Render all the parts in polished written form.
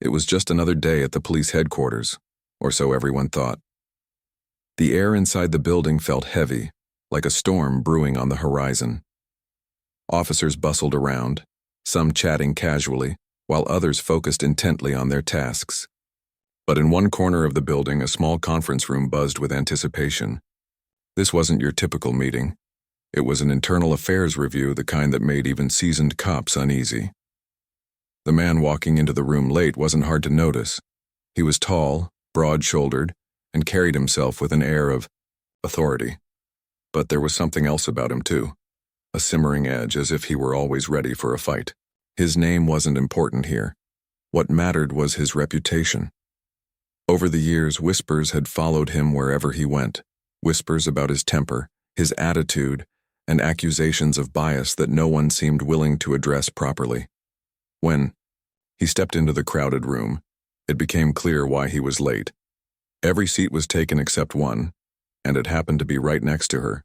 It was just another day at the police headquarters, or so everyone thought. The air inside the building felt heavy, like a storm brewing on the horizon. Officers bustled around, some chatting casually, while others focused intently on their tasks. But in one corner of the building, a small conference room buzzed with anticipation. This wasn't your typical meeting. It was an internal affairs review, the kind that made even seasoned cops uneasy. The man walking into the room late wasn't hard to notice. He was tall, broad-shouldered, and carried himself with an air of authority. But there was something else about him, too. A simmering edge, as if he were always ready for a fight. His name wasn't important here. What mattered was his reputation. Over the years, whispers had followed him wherever he went. Whispers about his temper, his attitude, and accusations of bias that no one seemed willing to address properly. When he stepped into the crowded room, it became clear why he was late. Every seat was taken except one, and it happened to be right next to her.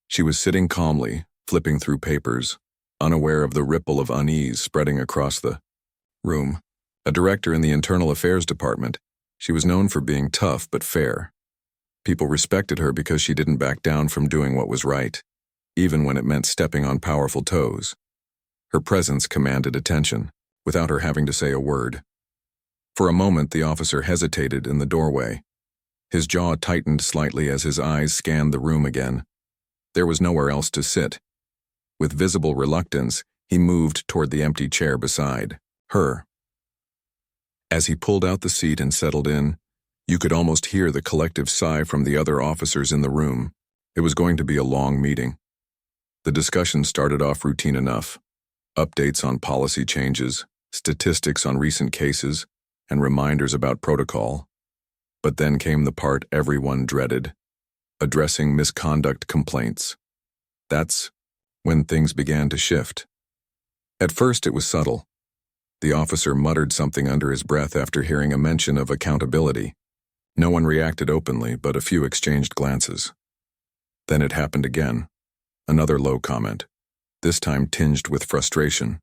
She was sitting calmly, flipping through papers, unaware of the ripple of unease spreading across the room. A director in the Internal Affairs Department, she was known for being tough but fair. People respected her because she didn't back down from doing what was right, even when it meant stepping on powerful toes. Her presence commanded attention, without her having to say a word. For a moment, the officer hesitated in the doorway. His jaw tightened slightly as his eyes scanned the room again. There was nowhere else to sit. With visible reluctance, he moved toward the empty chair beside her. As he pulled out the seat and settled in, you could almost hear the collective sigh from the other officers in the room. It was going to be a long meeting. The discussion started off routine enough. Updates on policy changes, statistics on recent cases, and reminders about protocol. But then came the part everyone dreaded, addressing misconduct complaints. That's when things began to shift. At first it was subtle. The officer muttered something under his breath after hearing a mention of accountability. No one reacted openly, but a few exchanged glances. Then it happened again. Another low comment, this time tinged with frustration.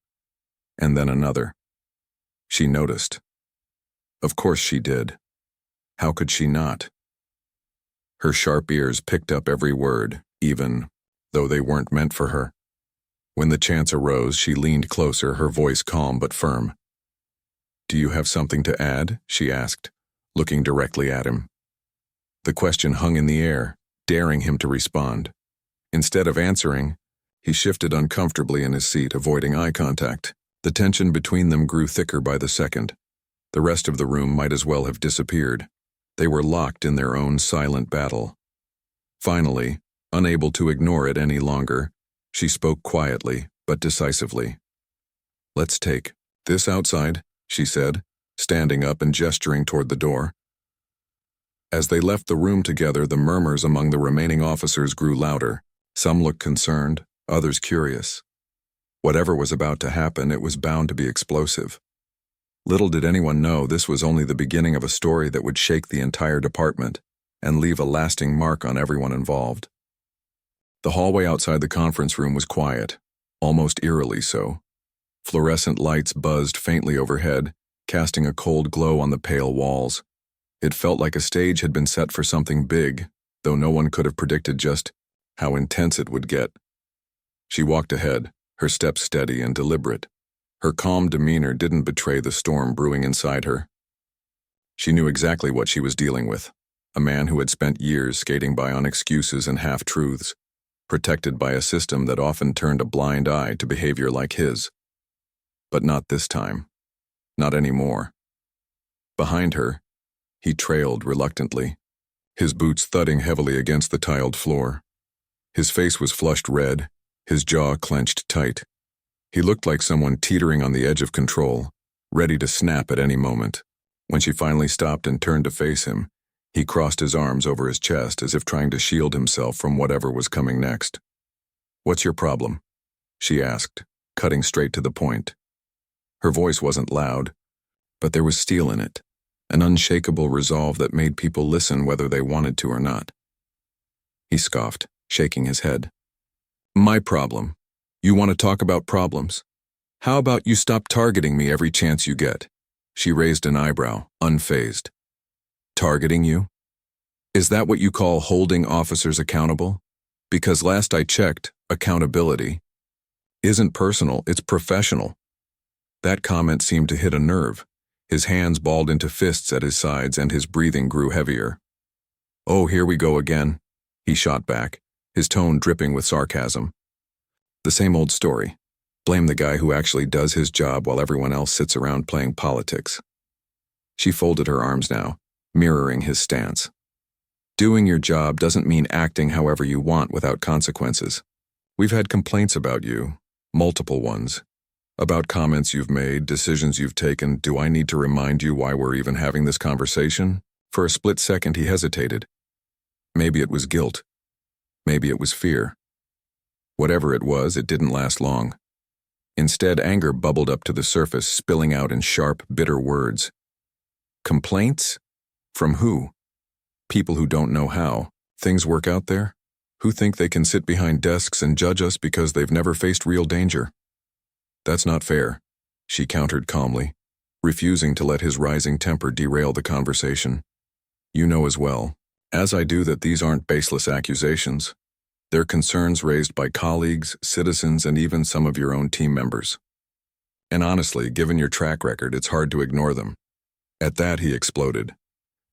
And then another. She noticed. Of course she did. How could she not? Her sharp ears picked up every word, even though they weren't meant for her. When the chance arose, she leaned closer, her voice calm but firm. "Do you have something to add?" she asked, looking directly at him. The question hung in the air, daring him to respond. Instead of answering, he shifted uncomfortably in his seat, avoiding eye contact. The tension between them grew thicker by the second. The rest of the room might as well have disappeared. They were locked in their own silent battle. Finally, unable to ignore it any longer, she spoke quietly but decisively. "Let's take this outside," she said, standing up and gesturing toward the door. As they left the room together, the murmurs among the remaining officers grew louder. Some looked concerned, others curious. Whatever was about to happen, it was bound to be explosive. Little did anyone know this was only the beginning of a story that would shake the entire department and leave a lasting mark on everyone involved. The hallway outside the conference room was quiet, almost eerily so. Fluorescent lights buzzed faintly overhead, casting a cold glow on the pale walls. It felt like a stage had been set for something big, though no one could have predicted just how intense it would get. She walked ahead, her steps steady and deliberate. Her calm demeanor didn't betray the storm brewing inside her. She knew exactly what she was dealing with, a man who had spent years skating by on excuses and half-truths, protected by a system that often turned a blind eye to behavior like his. But not this time. Not anymore. Behind her, he trailed reluctantly, his boots thudding heavily against the tiled floor. His face was flushed red, his jaw clenched tight. He looked like someone teetering on the edge of control, ready to snap at any moment. When she finally stopped and turned to face him, he crossed his arms over his chest as if trying to shield himself from whatever was coming next. "What's your problem?" she asked, cutting straight to the point. Her voice wasn't loud, but there was steel in it, an unshakable resolve that made people listen whether they wanted to or not. He scoffed, shaking his head. "My problem. You want to talk about problems? How about you stop targeting me every chance you get?" She raised an eyebrow, unfazed. Targeting you? Is that what you call holding officers accountable? Because last I checked, accountability isn't personal, it's professional. That comment seemed to hit a nerve. His hands balled into fists at his sides and his breathing grew heavier. Oh, here we go again, he shot back, his tone dripping with sarcasm. The same old story. Blame the guy who actually does his job while everyone else sits around playing politics. She folded her arms now, mirroring his stance. Doing your job doesn't mean acting however you want without consequences. We've had complaints about you, multiple ones. About comments you've made, decisions you've taken. Do I need to remind you why we're even having this conversation? For a split second he hesitated. Maybe it was guilt. Maybe it was fear. Whatever it was, it didn't last long. Instead, anger bubbled up to the surface, spilling out in sharp, bitter words. Complaints? From who? People who don't know how things work out there? Who think they can sit behind desks and judge us because they've never faced real danger? That's not fair, she countered calmly, refusing to let his rising temper derail the conversation. You know as well, as I do, that these aren't baseless accusations. They're concerns raised by colleagues, citizens, and even some of your own team members. And honestly, given your track record, it's hard to ignore them. At that, he exploded.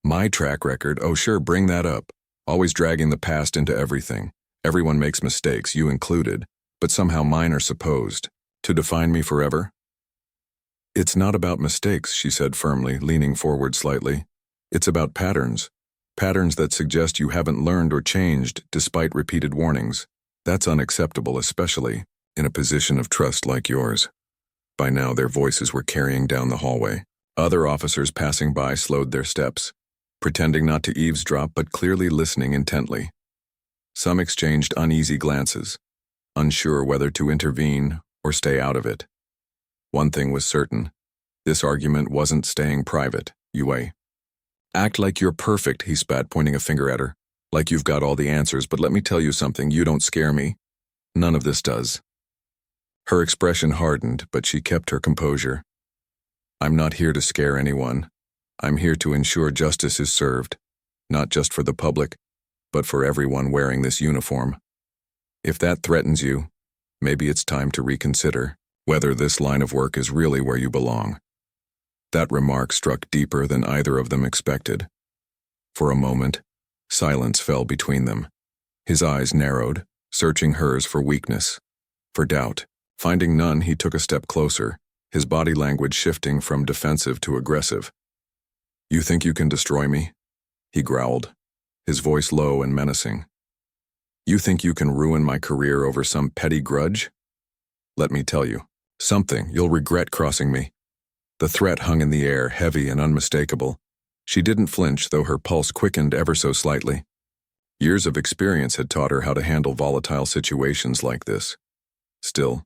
My track record? Oh sure, bring that up. Always dragging the past into everything. Everyone makes mistakes, you included, but somehow mine are supposed to define me forever? It's not about mistakes, she said firmly, leaning forward slightly. It's about patterns. Patterns that suggest you haven't learned or changed despite repeated warnings. That's unacceptable, especially in a position of trust like yours. By now, their voices were carrying down the hallway. Other officers passing by slowed their steps, pretending not to eavesdrop but clearly listening intently. Some exchanged uneasy glances, unsure whether to intervene or stay out of it. One thing was certain. This argument wasn't staying private, Yue. Act like you're perfect, he spat, pointing a finger at her. Like you've got all the answers, but let me tell you something, you don't scare me. None of this does. Her expression hardened, but she kept her composure. I'm not here to scare anyone. I'm here to ensure justice is served, not just for the public, but for everyone wearing this uniform. If that threatens you, maybe it's time to reconsider whether this line of work is really where you belong. That remark struck deeper than either of them expected. For a moment, silence fell between them. His eyes narrowed, searching hers for weakness, for doubt. Finding none, he took a step closer, his body language shifting from defensive to aggressive. You think you can destroy me? He growled, his voice low and menacing. You think you can ruin my career over some petty grudge? Let me tell you, something you'll regret crossing me. The threat hung in the air, heavy and unmistakable. She didn't flinch, though her pulse quickened ever so slightly. Years of experience had taught her how to handle volatile situations like this. Still,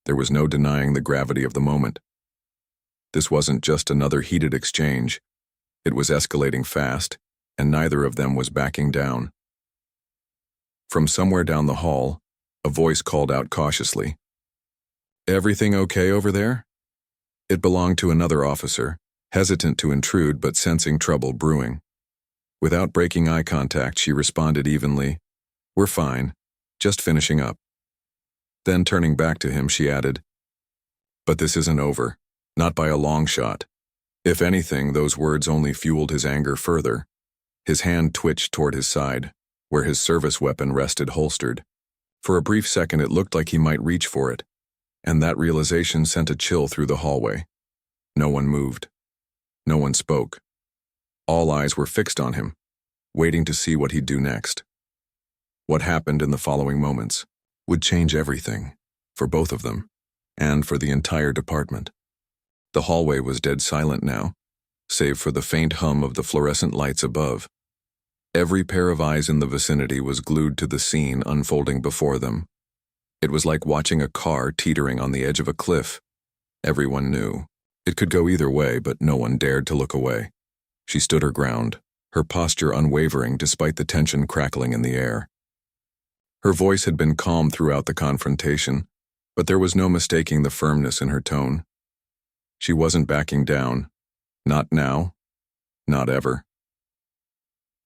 there was no denying the gravity of the moment. This wasn't just another heated exchange. It was escalating fast, and neither of them was backing down. From somewhere down the hall, a voice called out cautiously. Everything okay over there? It belonged to another officer, hesitant to intrude but sensing trouble brewing. Without breaking eye contact, she responded evenly, We're fine, just finishing up. Then turning back to him, she added, But this isn't over, not by a long shot. If anything, those words only fueled his anger further. His hand twitched toward his side, where his service weapon rested holstered. For a brief second, it looked like he might reach for it, and that realization sent a chill through the hallway. No one moved. No one spoke. All eyes were fixed on him, waiting to see what he'd do next. What happened in the following moments would change everything, for both of them, and for the entire department. The hallway was dead silent now, save for the faint hum of the fluorescent lights above. Every pair of eyes in the vicinity was glued to the scene unfolding before them. It was like watching a car teetering on the edge of a cliff. Everyone knew. It could go either way, but no one dared to look away. She stood her ground, her posture unwavering despite the tension crackling in the air. Her voice had been calm throughout the confrontation, but there was no mistaking the firmness in her tone. She wasn't backing down, Not now. Not ever.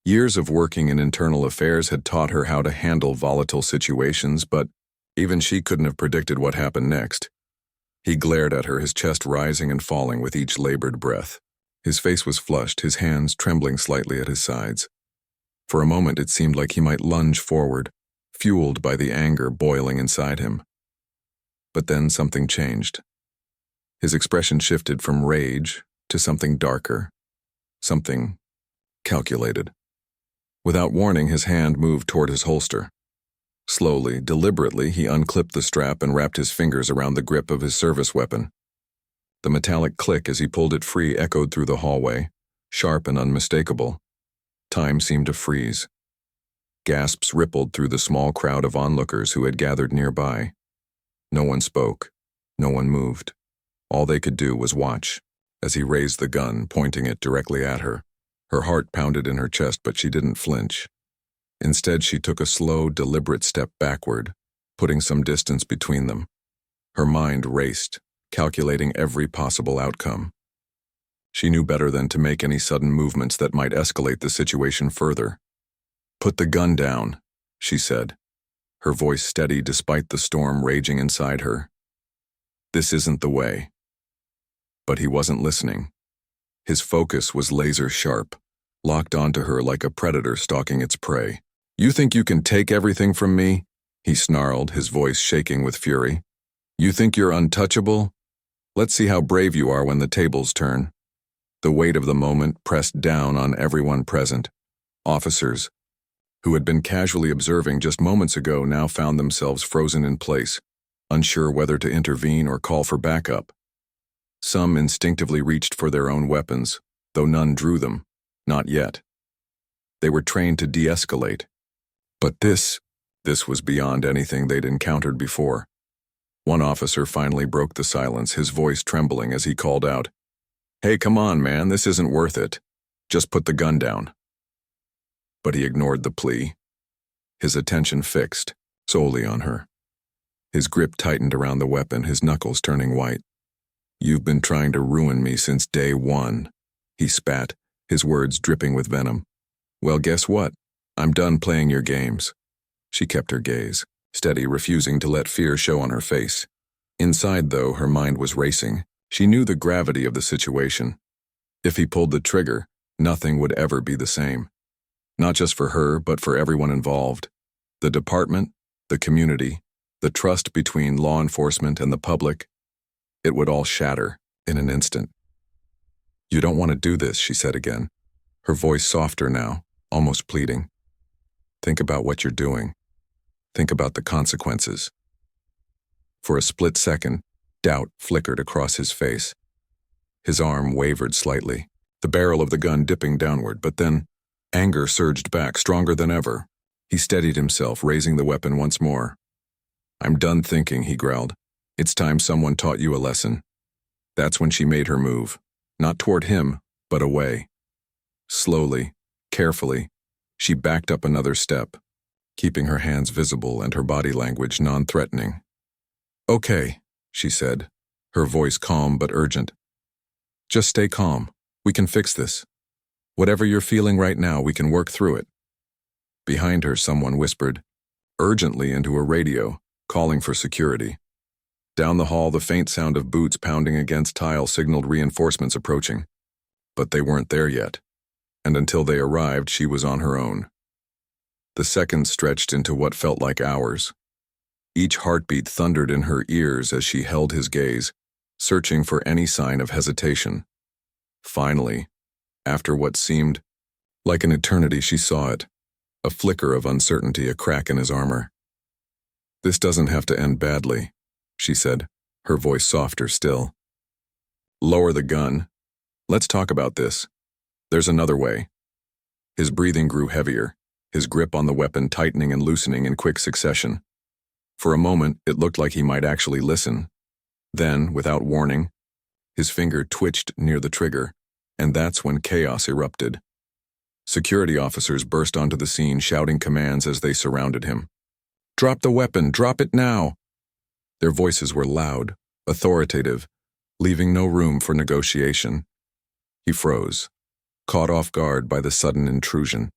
Years of working in internal affairs had taught her how to handle volatile situations, but even she couldn't have predicted what happened next. He glared at her, his chest rising and falling with each labored breath. His face was flushed, his hands trembling slightly at his sides. For a moment it seemed like he might lunge forward, fueled by the anger boiling inside him. But then something changed. His expression shifted from rage to something darker, something calculated. Without warning, his hand moved toward his holster. Slowly, deliberately, he unclipped the strap and wrapped his fingers around the grip of his service weapon. The metallic click as he pulled it free echoed through the hallway, sharp and unmistakable. Time seemed to freeze. Gasps rippled through the small crowd of onlookers who had gathered nearby. No one spoke. No one moved. All they could do was watch, as he raised the gun, pointing it directly at her. Her heart pounded in her chest, but she didn't flinch. Instead, she took a slow, deliberate step backward, putting some distance between them. Her mind raced, calculating every possible outcome. She knew better than to make any sudden movements that might escalate the situation further. "Put the gun down," she said, her voice steady despite the storm raging inside her. "This isn't the way." But he wasn't listening. His focus was laser sharp, locked onto her like a predator stalking its prey. "You think you can take everything from me?" he snarled, his voice shaking with fury. "You think you're untouchable? Let's see how brave you are when the tables turn." The weight of the moment pressed down on everyone present. Officers, who had been casually observing just moments ago, now found themselves frozen in place, unsure whether to intervene or call for backup. Some instinctively reached for their own weapons, though none drew them. Not yet. They were trained to de-escalate. But this was beyond anything they'd encountered before. One officer finally broke the silence, his voice trembling as he called out, "Hey, come on, man, this isn't worth it. Just put the gun down." But he ignored the plea, his attention fixed solely on her. His grip tightened around the weapon, his knuckles turning white. "You've been trying to ruin me since day one," he spat, his words dripping with venom. "Well, guess what? I'm done playing your games." She kept her gaze, steady, refusing to let fear show on her face. Inside, though, her mind was racing. She knew the gravity of the situation. If he pulled the trigger, nothing would ever be the same. Not just for her, but for everyone involved. The department, the community, the trust between law enforcement and the public. It would all shatter in an instant. "You don't want to do this," she said again, her voice softer now, almost pleading. "Think about what you're doing. Think about the consequences." For a split second, doubt flickered across his face. His arm wavered slightly, the barrel of the gun dipping downward, but then anger surged back, stronger than ever. He steadied himself, raising the weapon once more. "I'm done thinking," he growled. "It's time someone taught you a lesson." That's when she made her move, not toward him, but away. Slowly, carefully, she backed up another step, keeping her hands visible and her body language non-threatening. "Okay," she said, her voice calm but urgent. "Just stay calm. We can fix this. Whatever you're feeling right now, we can work through it." Behind her, someone whispered urgently into a radio, calling for security. Down the hall, the faint sound of boots pounding against tile signaled reinforcements approaching. But they weren't there yet, and until they arrived, she was on her own. The seconds stretched into what felt like hours. Each heartbeat thundered in her ears as she held his gaze, searching for any sign of hesitation. Finally, after what seemed like an eternity, she saw it, a flicker of uncertainty, a crack in his armor. "This doesn't have to end badly," she said, her voice softer still. "Lower the gun. Let's talk about this. There's another way." His breathing grew heavier, his grip on the weapon tightening and loosening in quick succession. For a moment, it looked like he might actually listen. Then, without warning, his finger twitched near the trigger, and that's when chaos erupted. Security officers burst onto the scene, shouting commands as they surrounded him. "Drop the weapon! Drop it now!" Their voices were loud, authoritative, leaving no room for negotiation. He froze, caught off guard by the sudden intrusion.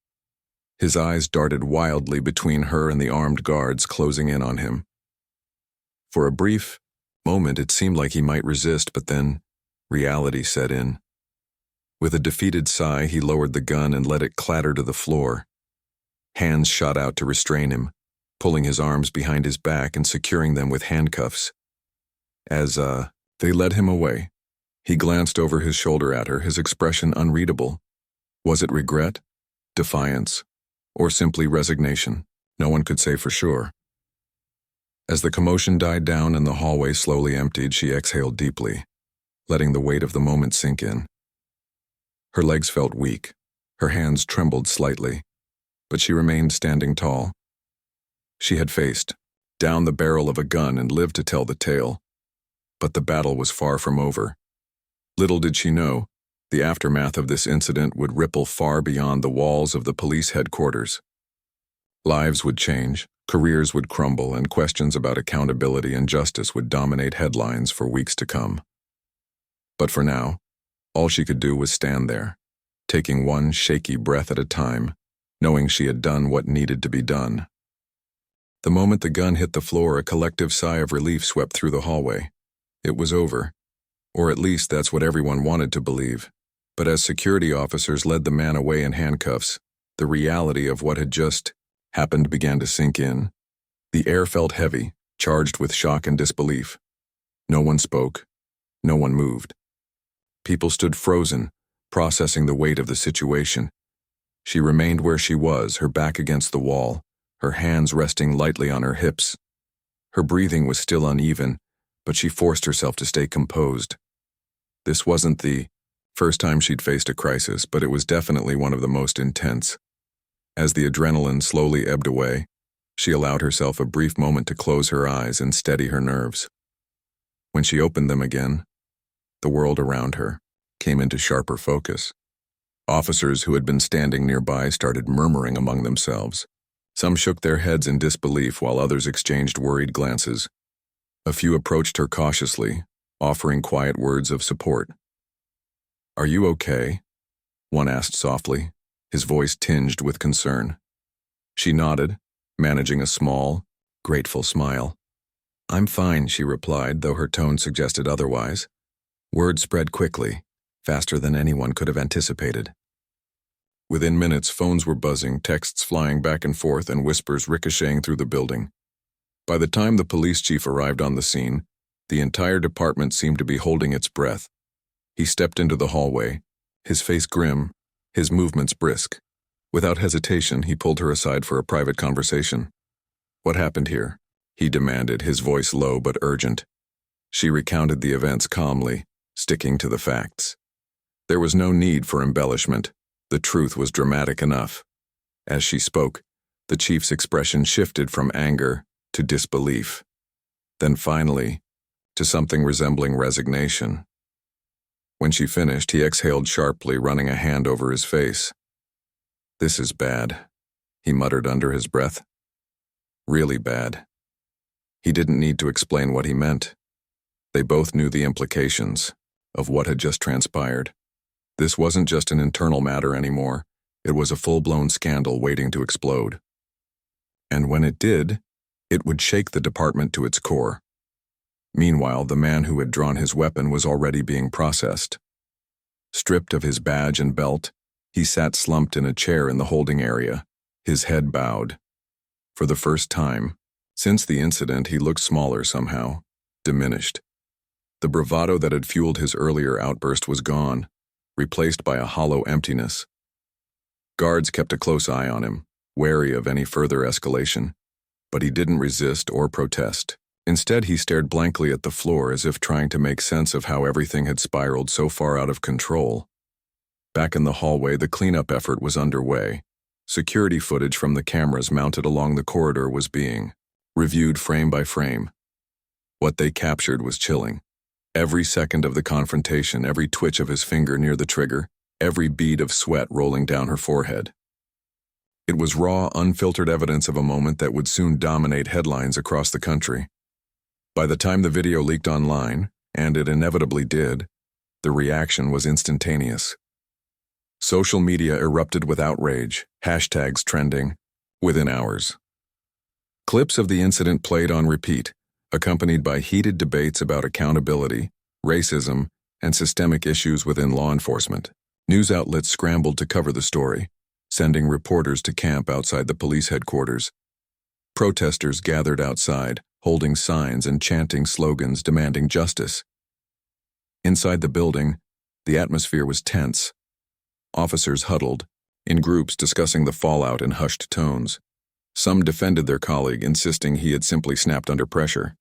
His eyes darted wildly between her and the armed guards closing in on him. For a brief moment it seemed like he might resist, but then reality set in. With a defeated sigh, he lowered the gun and let it clatter to the floor. Hands shot out to restrain him, pulling his arms behind his back and securing them with handcuffs. As they led him away, he glanced over his shoulder at her, his expression unreadable. Was it regret, defiance, or simply resignation? No one could say for sure. As the commotion died down and the hallway slowly emptied, she exhaled deeply, letting the weight of the moment sink in. Her legs felt weak, her hands trembled slightly, but she remained standing tall. She had faced down the barrel of a gun and lived to tell the tale, but the battle was far from over. Little did she know, the aftermath of this incident would ripple far beyond the walls of the police headquarters. Lives would change, careers would crumble, and questions about accountability and justice would dominate headlines for weeks to come. But for now, all she could do was stand there, taking one shaky breath at a time, knowing she had done what needed to be done. The moment the gun hit the floor, a collective sigh of relief swept through the hallway. It was over, or at least that's what everyone wanted to believe. But as security officers led the man away in handcuffs, the reality of what had just happened began to sink in. The air felt heavy, charged with shock and disbelief. No one spoke. No one moved. People stood frozen, processing the weight of the situation. She remained where she was, her back against the wall, her hands resting lightly on her hips. Her breathing was still uneven, but she forced herself to stay composed. This wasn't the first time she'd faced a crisis, but it was definitely one of the most intense. As the adrenaline slowly ebbed away, she allowed herself a brief moment to close her eyes and steady her nerves. When she opened them again, the world around her came into sharper focus. Officers who had been standing nearby started murmuring among themselves. Some shook their heads in disbelief while others exchanged worried glances. A few approached her cautiously, offering quiet words of support. "Are you okay?" one asked softly, his voice tinged with concern. She nodded, managing a small, grateful smile. "I'm fine," she replied, though her tone suggested otherwise. Word spread quickly, faster than anyone could have anticipated. Within minutes, phones were buzzing, texts flying back and forth, and whispers ricocheting through the building. By the time the police chief arrived on the scene, the entire department seemed to be holding its breath. He stepped into the hallway, his face grim, his movements brisk. Without hesitation, he pulled her aside for a private conversation. "What happened here?" he demanded, his voice low but urgent. She recounted the events calmly, sticking to the facts. There was no need for embellishment. The truth was dramatic enough. As she spoke, the chief's expression shifted from anger to disbelief. Then finally, to something resembling resignation. When she finished, he exhaled sharply, running a hand over his face. "This is bad," he muttered under his breath. "Really bad." He didn't need to explain what he meant. They both knew the implications of what had just transpired. This wasn't just an internal matter anymore. It was a full-blown scandal waiting to explode. And when it did, it would shake the department to its core. Meanwhile, the man who had drawn his weapon was already being processed. Stripped of his badge and belt, he sat slumped in a chair in the holding area, his head bowed. For the first time since the incident, he looked smaller somehow, diminished. The bravado that had fueled his earlier outburst was gone, replaced by a hollow emptiness. Guards kept a close eye on him, wary of any further escalation, but he didn't resist or protest. Instead, he stared blankly at the floor as if trying to make sense of how everything had spiraled so far out of control. Back in the hallway, the cleanup effort was underway. Security footage from the cameras mounted along the corridor was being reviewed frame by frame. What they captured was chilling. Every second of the confrontation, every twitch of his finger near the trigger, every bead of sweat rolling down her forehead. It was raw, unfiltered evidence of a moment that would soon dominate headlines across the country. By the time the video leaked online, and it inevitably did, the reaction was instantaneous. Social media erupted with outrage, hashtags trending, within hours. Clips of the incident played on repeat, accompanied by heated debates about accountability, racism, and systemic issues within law enforcement. News outlets scrambled to cover the story, sending reporters to camp outside the police headquarters. Protesters gathered outside, holding signs and chanting slogans demanding justice. Inside the building, the atmosphere was tense. Officers huddled, in groups discussing the fallout in hushed tones. Some defended their colleague, insisting he had simply snapped under pressure.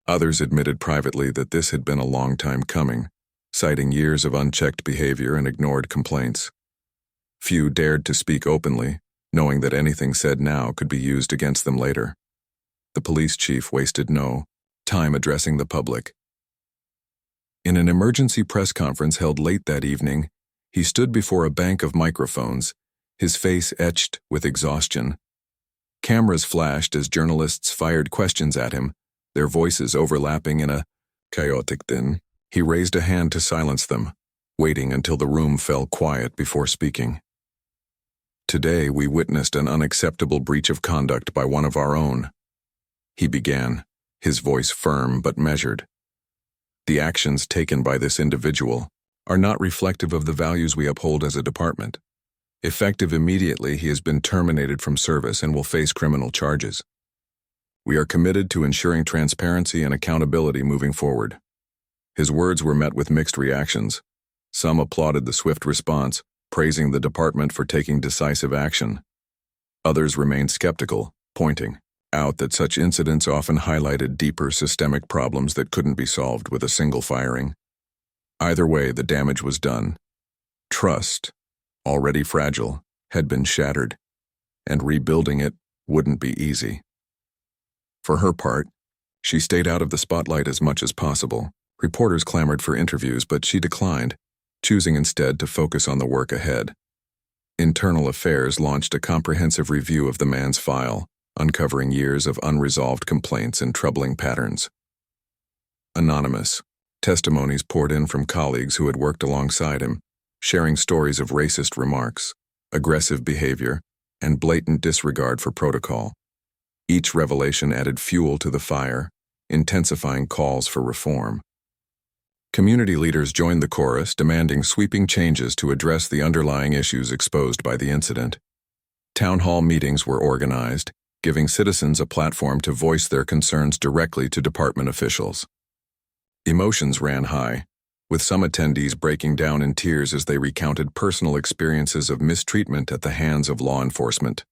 Others admitted privately that this had been a long time coming, citing years of unchecked behavior and ignored complaints. Few dared to speak openly, knowing that anything said now could be used against them later. The police chief wasted no time addressing the public. In an emergency press conference held late that evening, he stood before a bank of microphones, his face etched with exhaustion. Cameras flashed as journalists fired questions at him, their voices overlapping in a chaotic din. He raised a hand to silence them, waiting until the room fell quiet before speaking. Today we witnessed an unacceptable breach of conduct by one of our own. He began, his voice firm but measured. The actions taken by this individual are not reflective of the values we uphold as a department. Effective immediately, he has been terminated from service and will face criminal charges. We are committed to ensuring transparency and accountability moving forward. His words were met with mixed reactions. Some applauded the swift response, praising the department for taking decisive action. Others remained skeptical, pointing out that such incidents often highlighted deeper systemic problems that couldn't be solved with a single firing. Either way, the damage was done. Trust, already fragile, had been shattered, and rebuilding it wouldn't be easy. For her part, she stayed out of the spotlight as much as possible. Reporters clamored for interviews, but she declined, choosing instead to focus on the work ahead. Internal Affairs launched a comprehensive review of the man's file, uncovering years of unresolved complaints and troubling patterns. Anonymous testimonies poured in from colleagues who had worked alongside him, sharing stories of racist remarks, aggressive behavior, and blatant disregard for protocol. Each revelation added fuel to the fire, intensifying calls for reform. Community leaders joined the chorus, demanding sweeping changes to address the underlying issues exposed by the incident. Town hall meetings were organized, giving citizens a platform to voice their concerns directly to department officials. Emotions ran high, with some attendees breaking down in tears as they recounted personal experiences of mistreatment at the hands of law enforcement.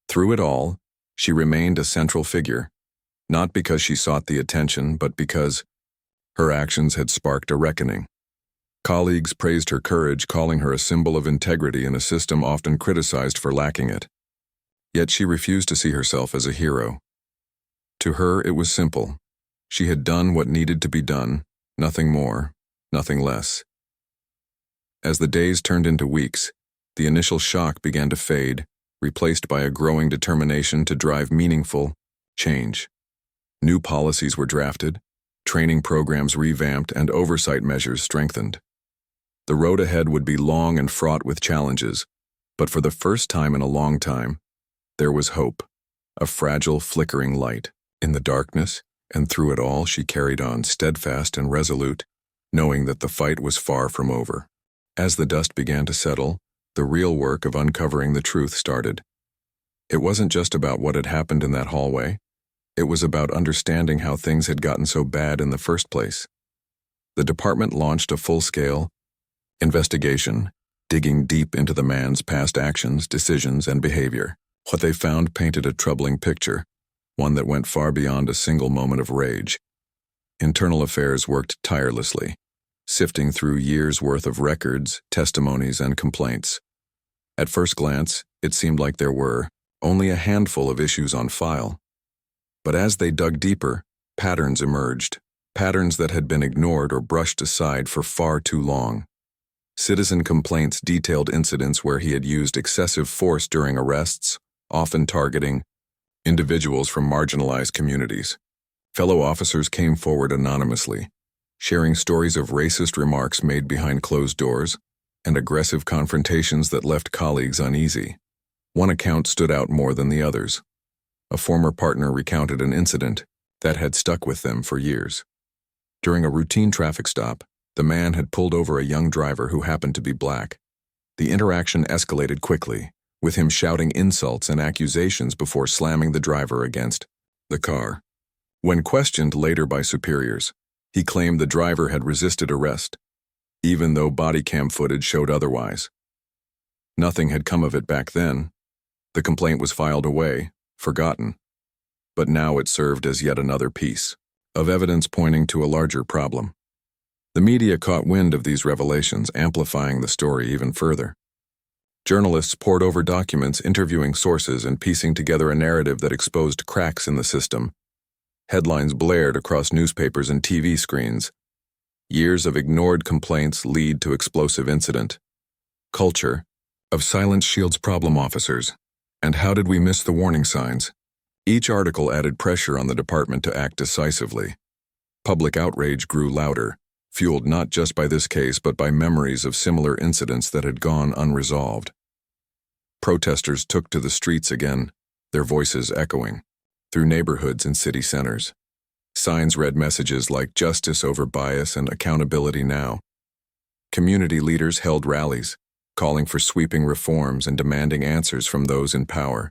Through it all, she remained a central figure, not because she sought the attention, but because her actions had sparked a reckoning. Colleagues praised her courage, calling her a symbol of integrity in a system often criticized for lacking it. Yet she refused to see herself as a hero. To her, it was simple. She had done what needed to be done, nothing more, nothing less. As the days turned into weeks, the initial shock began to fade, replaced by a growing determination to drive meaningful change. New policies were drafted, training programs revamped, and oversight measures strengthened. The road ahead would be long and fraught with challenges, but for the first time in a long time, there was hope, a fragile, flickering light. In the darkness, and through it all, she carried on, steadfast and resolute, knowing that the fight was far from over. As the dust began to settle, the real work of uncovering the truth started. It wasn't just about what had happened in that hallway. It was about understanding how things had gotten so bad in the first place. The department launched a full-scale investigation, digging deep into the man's past actions, decisions, and behavior. What they found painted a troubling picture, one that went far beyond a single moment of rage. Internal Affairs worked tirelessly, sifting through years' worth of records, testimonies, and complaints. At first glance, it seemed like there were only a handful of issues on file. But as they dug deeper, patterns emerged, patterns that had been ignored or brushed aside for far too long. Citizen complaints detailed incidents where he had used excessive force during arrests, often targeting individuals from marginalized communities. Fellow officers came forward anonymously, sharing stories of racist remarks made behind closed doors, and aggressive confrontations that left colleagues uneasy. One account stood out more than the others. A former partner recounted an incident that had stuck with them for years. During a routine traffic stop, the man had pulled over a young driver who happened to be black. The interaction escalated quickly, with him shouting insults and accusations before slamming the driver against the car. When questioned later by superiors, he claimed the driver had resisted arrest, even though body cam footage showed otherwise. Nothing had come of it back then. The complaint was filed away, forgotten. But now it served as yet another piece of evidence pointing to a larger problem. The media caught wind of these revelations, amplifying the story even further. Journalists pored over documents, interviewing sources, and piecing together a narrative that exposed cracks in the system. Headlines blared across newspapers and TV screens. Years of ignored complaints lead to explosive incident. Culture of silence shields problem officers. And how did we miss the warning signs? Each article added pressure on the department to act decisively. Public outrage grew louder, fueled not just by this case but by memories of similar incidents that had gone unresolved. Protesters took to the streets again, their voices echoing through neighborhoods and city centers. Signs read messages like "Justice over bias" and "Accountability now." Community leaders held rallies, calling for sweeping reforms and demanding answers from those in power.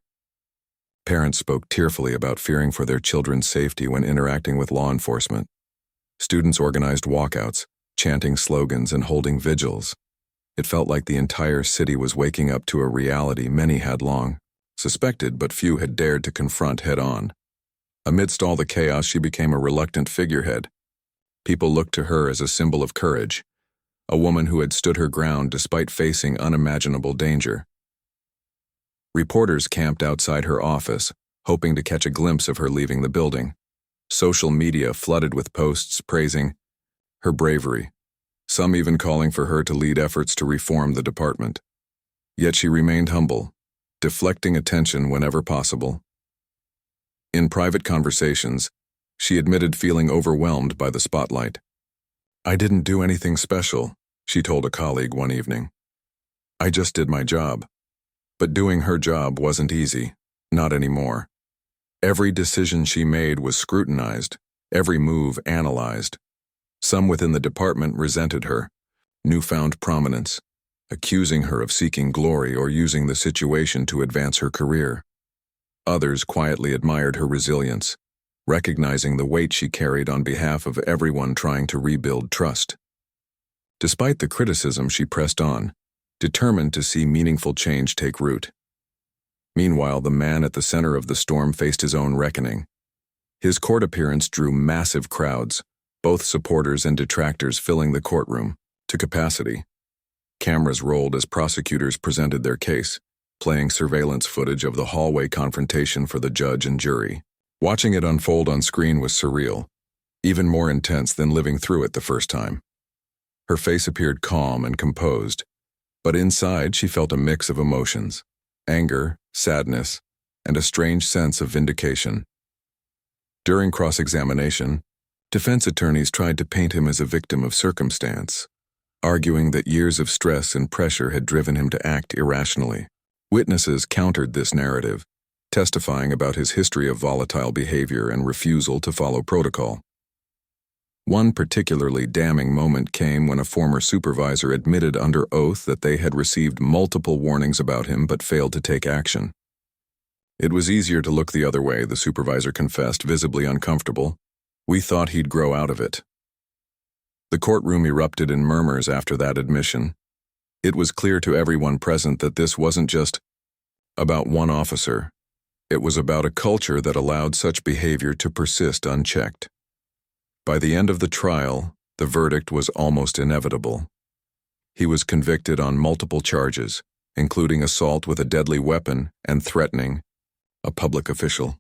Parents spoke tearfully about fearing for their children's safety when interacting with law enforcement. Students organized walkouts, chanting slogans and holding vigils. It felt like the entire city was waking up to a reality many had long suspected but few had dared to confront head-on. Amidst all the chaos, she became a reluctant figurehead. People looked to her as a symbol of courage, a woman who had stood her ground despite facing unimaginable danger. Reporters camped outside her office, hoping to catch a glimpse of her leaving the building. Social media flooded with posts praising her bravery, some even calling for her to lead efforts to reform the department. Yet she remained humble, deflecting attention whenever possible. In private conversations, she admitted feeling overwhelmed by the spotlight. "I didn't do anything special," she told a colleague one evening. "I just did my job." But doing her job wasn't easy, not anymore. Every decision she made was scrutinized, every move analyzed. Some within the department resented her newfound prominence, accusing her of seeking glory or using the situation to advance her career. Others quietly admired her resilience, recognizing the weight she carried on behalf of everyone trying to rebuild trust. Despite the criticism, she pressed on, determined to see meaningful change take root. Meanwhile, the man at the center of the storm faced his own reckoning. His court appearance drew massive crowds, both supporters and detractors filling the courtroom to capacity. Cameras rolled as prosecutors presented their case, playing surveillance footage of the hallway confrontation for the judge and jury. Watching it unfold on screen was surreal, even more intense than living through it the first time. Her face appeared calm and composed, but inside she felt a mix of emotions: anger, sadness, and a strange sense of vindication. During cross-examination, defense attorneys tried to paint him as a victim of circumstance, arguing that years of stress and pressure had driven him to act irrationally. Witnesses countered this narrative, testifying about his history of volatile behavior and refusal to follow protocol. One particularly damning moment came when a former supervisor admitted under oath that they had received multiple warnings about him but failed to take action. "It was easier to look the other way," the supervisor confessed, visibly uncomfortable. "We thought he'd grow out of it." The courtroom erupted in murmurs after that admission. It was clear to everyone present that this wasn't just about one officer. It was about a culture that allowed such behavior to persist unchecked. By the end of the trial, the verdict was almost inevitable. He was convicted on multiple charges, including assault with a deadly weapon and threatening a public official.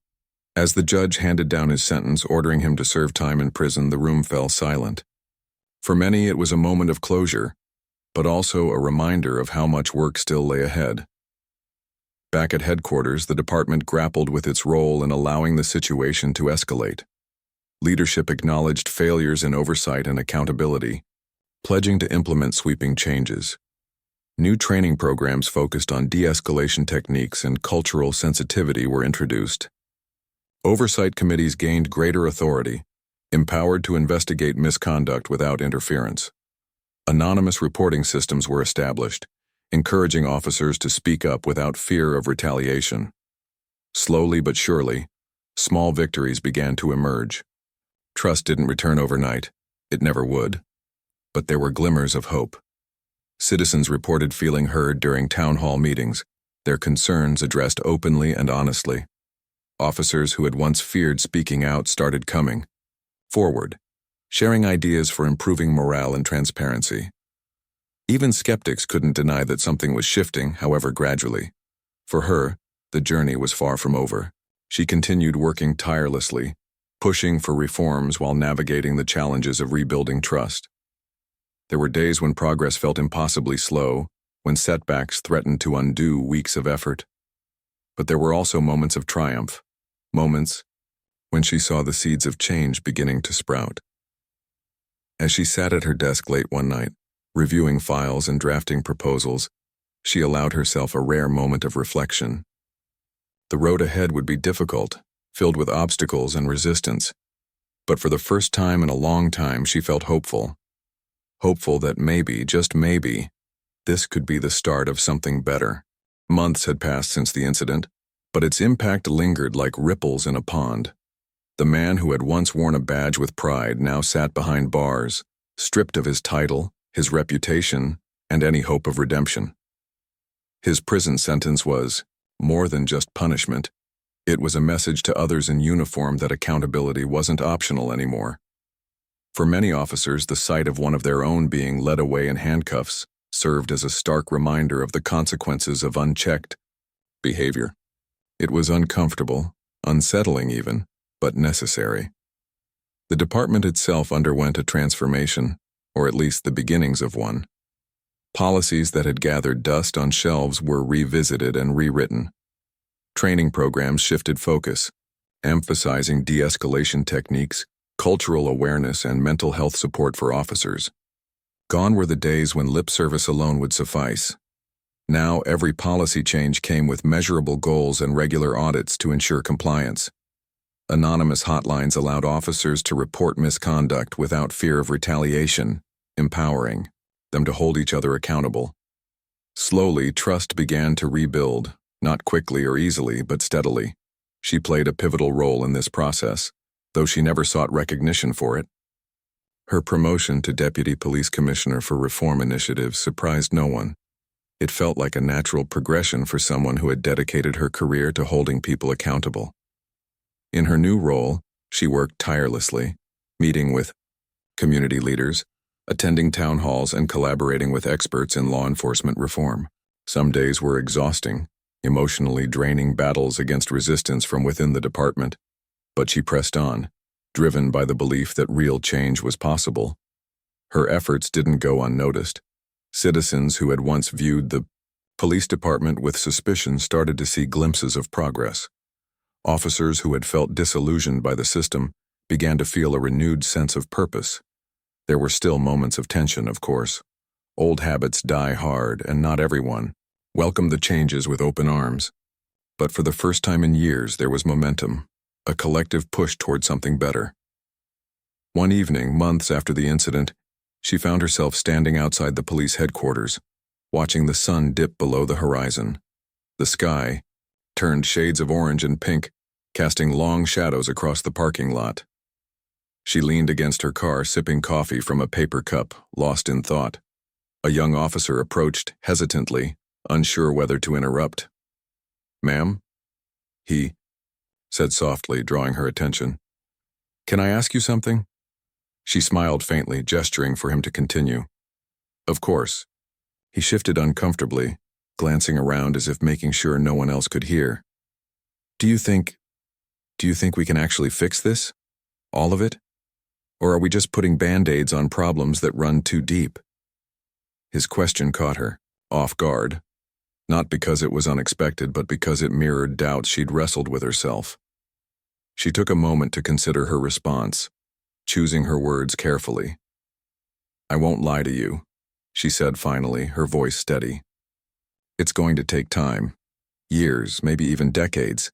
As the judge handed down his sentence, ordering him to serve time in prison, the room fell silent. For many, it was a moment of closure, but also a reminder of how much work still lay ahead. Back at headquarters, the department grappled with its role in allowing the situation to escalate. Leadership acknowledged failures in oversight and accountability, pledging to implement sweeping changes. New training programs focused on de-escalation techniques and cultural sensitivity were introduced. Oversight committees gained greater authority, empowered to investigate misconduct without interference. Anonymous reporting systems were established, encouraging officers to speak up without fear of retaliation. Slowly but surely, small victories began to emerge. Trust didn't return overnight. It never would. But there were glimmers of hope. Citizens reported feeling heard during town hall meetings, their concerns addressed openly and honestly. Officers who had once feared speaking out started coming forward, sharing ideas for improving morale and transparency. Even skeptics couldn't deny that something was shifting, however gradually. For her, the journey was far from over. She continued working tirelessly, pushing for reforms while navigating the challenges of rebuilding trust. There were days when progress felt impossibly slow, when setbacks threatened to undo weeks of effort. But there were also moments of triumph, moments when she saw the seeds of change beginning to sprout. As she sat at her desk late one night, reviewing files and drafting proposals, she allowed herself a rare moment of reflection. The road ahead would be difficult, filled with obstacles and resistance. But for the first time in a long time, she felt hopeful. Hopeful that maybe, just maybe, this could be the start of something better. Months had passed since the incident, but its impact lingered like ripples in a pond. The man who had once worn a badge with pride now sat behind bars, stripped of his title, his reputation, and any hope of redemption. His prison sentence was more than just punishment. It was a message to others in uniform that accountability wasn't optional anymore. For many officers, the sight of one of their own being led away in handcuffs served as a stark reminder of the consequences of unchecked behavior. It was uncomfortable, unsettling even, but necessary. The department itself underwent a transformation, or at least the beginnings of one. Policies that had gathered dust on shelves were revisited and rewritten. Training programs shifted focus, emphasizing de-escalation techniques, cultural awareness, and mental health support for officers. Gone were the days when lip service alone would suffice. Now every policy change came with measurable goals and regular audits to ensure compliance. Anonymous hotlines allowed officers to report misconduct without fear of retaliation, empowering them to hold each other accountable. Slowly, trust began to rebuild, not quickly or easily, but steadily. She played a pivotal role in this process, though she never sought recognition for it. Her promotion to Deputy Police Commissioner for Reform Initiatives surprised no one. It felt like a natural progression for someone who had dedicated her career to holding people accountable. In her new role, she worked tirelessly, meeting with community leaders, attending town halls, and collaborating with experts in law enforcement reform. Some days were exhausting, emotionally draining battles against resistance from within the department. But she pressed on, driven by the belief that real change was possible. Her efforts didn't go unnoticed. Citizens who had once viewed the police department with suspicion started to see glimpses of progress. Officers who had felt disillusioned by the system began to feel a renewed sense of purpose. There were still moments of tension, of course. Old habits die hard, and not everyone welcomed the changes with open arms. But for the first time in years, there was momentum. A collective push toward something better. One evening, months after the incident, she found herself standing outside the police headquarters, watching the sun dip below the horizon. The sky turned shades of orange and pink, casting long shadows across the parking lot. She leaned against her car, sipping coffee from a paper cup, lost in thought. A young officer approached, hesitantly, unsure whether to interrupt. "Ma'am?" He said softly, drawing her attention. "Can I ask you something?" She smiled faintly, gesturing for him to continue. "Of course." He shifted uncomfortably, glancing around as if making sure no one else could hear. Do you think we can actually fix this? All of it? Or are we just putting band-aids on problems that run too deep?" His question caught her, off guard. Not because it was unexpected, but because it mirrored doubts she'd wrestled with herself. She took a moment to consider her response, choosing her words carefully. "I won't lie to you," she said finally, her voice steady. It's going to take time. Years, maybe even decades.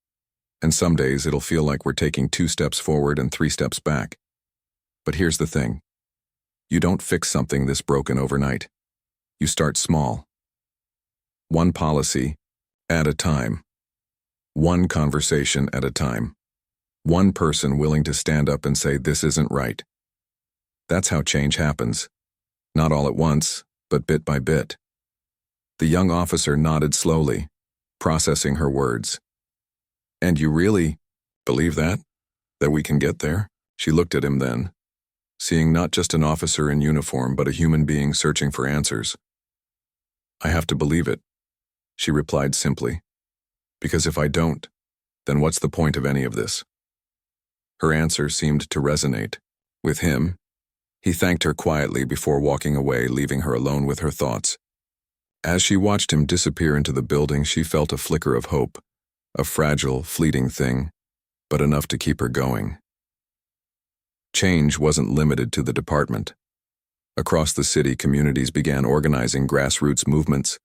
And some days it'll feel like we're taking 2 steps forward and 3 steps back. But here's the thing. You don't fix something this broken overnight. You start small. One policy at a time. One conversation at a time. One person willing to stand up and say, this isn't right. That's how change happens. Not all at once, but bit by bit. The young officer nodded slowly, processing her words. And you really believe that? That we can get there? She looked at him then, seeing not just an officer in uniform, but a human being searching for answers. I have to believe it, she replied simply. Because if I don't, then what's the point of any of this? Her answer seemed to resonate with him. He thanked her quietly before walking away, leaving her alone with her thoughts. As she watched him disappear into the building, she felt a flicker of hope, a fragile, fleeting thing, but enough to keep her going. Change wasn't limited to the department. Across the city, communities began organizing grassroots movements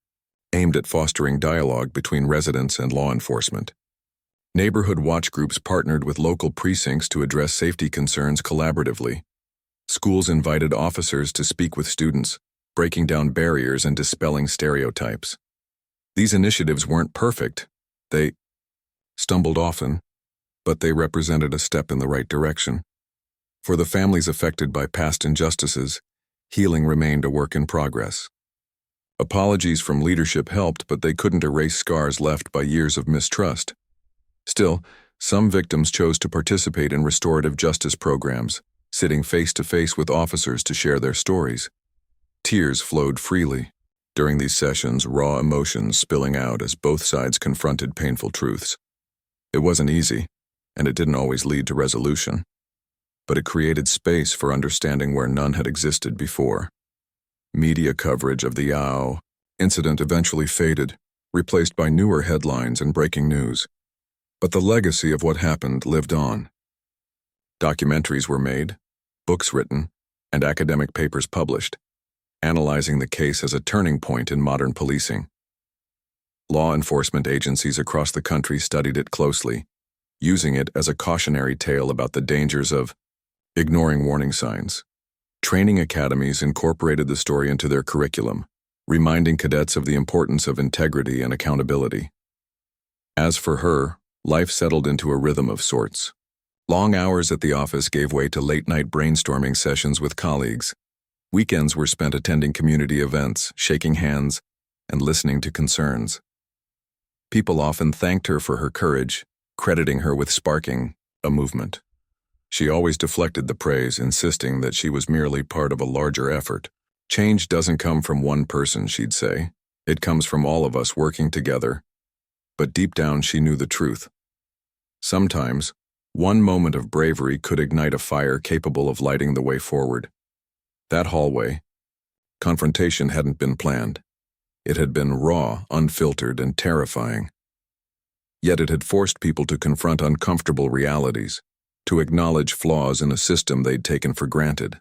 aimed at fostering dialogue between residents and law enforcement. Neighborhood watch groups partnered with local precincts to address safety concerns collaboratively. Schools invited officers to speak with students, breaking down barriers and dispelling stereotypes. These initiatives weren't perfect. They stumbled often, but they represented a step in the right direction. For the families affected by past injustices, healing remained a work in progress. Apologies from leadership helped, but they couldn't erase scars left by years of mistrust. Still, some victims chose to participate in restorative justice programs, sitting face to face with officers to share their stories. Tears flowed freely. During these sessions, raw emotions spilling out as both sides confronted painful truths. It wasn't easy, and it didn't always lead to resolution. But it created space for understanding where none had existed before. Media coverage of the Yao incident eventually faded, replaced by newer headlines and breaking news. But the legacy of what happened lived on. Documentaries were made, books written, and academic papers published, analyzing the case as a turning point in modern policing. Law enforcement agencies across the country studied it closely, using it as a cautionary tale about the dangers of ignoring warning signs. Training academies incorporated the story into their curriculum, reminding cadets of the importance of integrity and accountability. As for her, life settled into a rhythm of sorts. Long hours at the office gave way to late-night brainstorming sessions with colleagues. Weekends were spent attending community events, shaking hands, and listening to concerns. People often thanked her for her courage, crediting her with sparking a movement. She always deflected the praise, insisting that she was merely part of a larger effort. Change doesn't come from one person, she'd say. It comes from all of us working together. But deep down, she knew the truth. Sometimes, one moment of bravery could ignite a fire capable of lighting the way forward. That hallway, confrontation hadn't been planned. It had been raw, unfiltered, and terrifying. Yet it had forced people to confront uncomfortable realities, to acknowledge flaws in a system they'd taken for granted.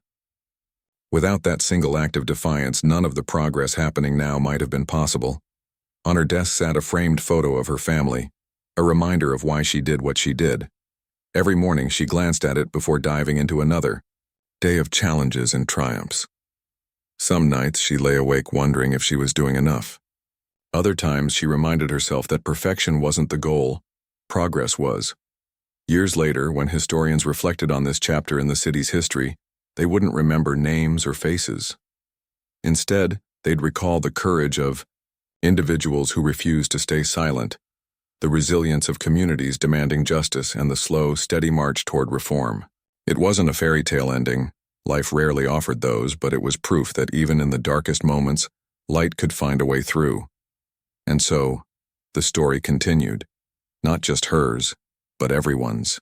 Without that single act of defiance, none of the progress happening now might have been possible. On her desk sat a framed photo of her family, a reminder of why she did what she did. Every morning she glanced at it before diving into another day of challenges and triumphs. Some nights she lay awake wondering if she was doing enough. Other times she reminded herself that perfection wasn't the goal, progress was. Years later, when historians reflected on this chapter in the city's history, they wouldn't remember names or faces. Instead, they'd recall the courage of individuals who refused to stay silent, the resilience of communities demanding justice, and the slow, steady march toward reform. It wasn't a fairy tale ending. Life rarely offered those, but it was proof that even in the darkest moments, light could find a way through. And so, the story continued, not just hers, but everyone's.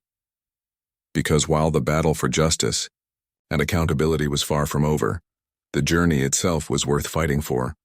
Because while the battle for justice and accountability was far from over, the journey itself was worth fighting for.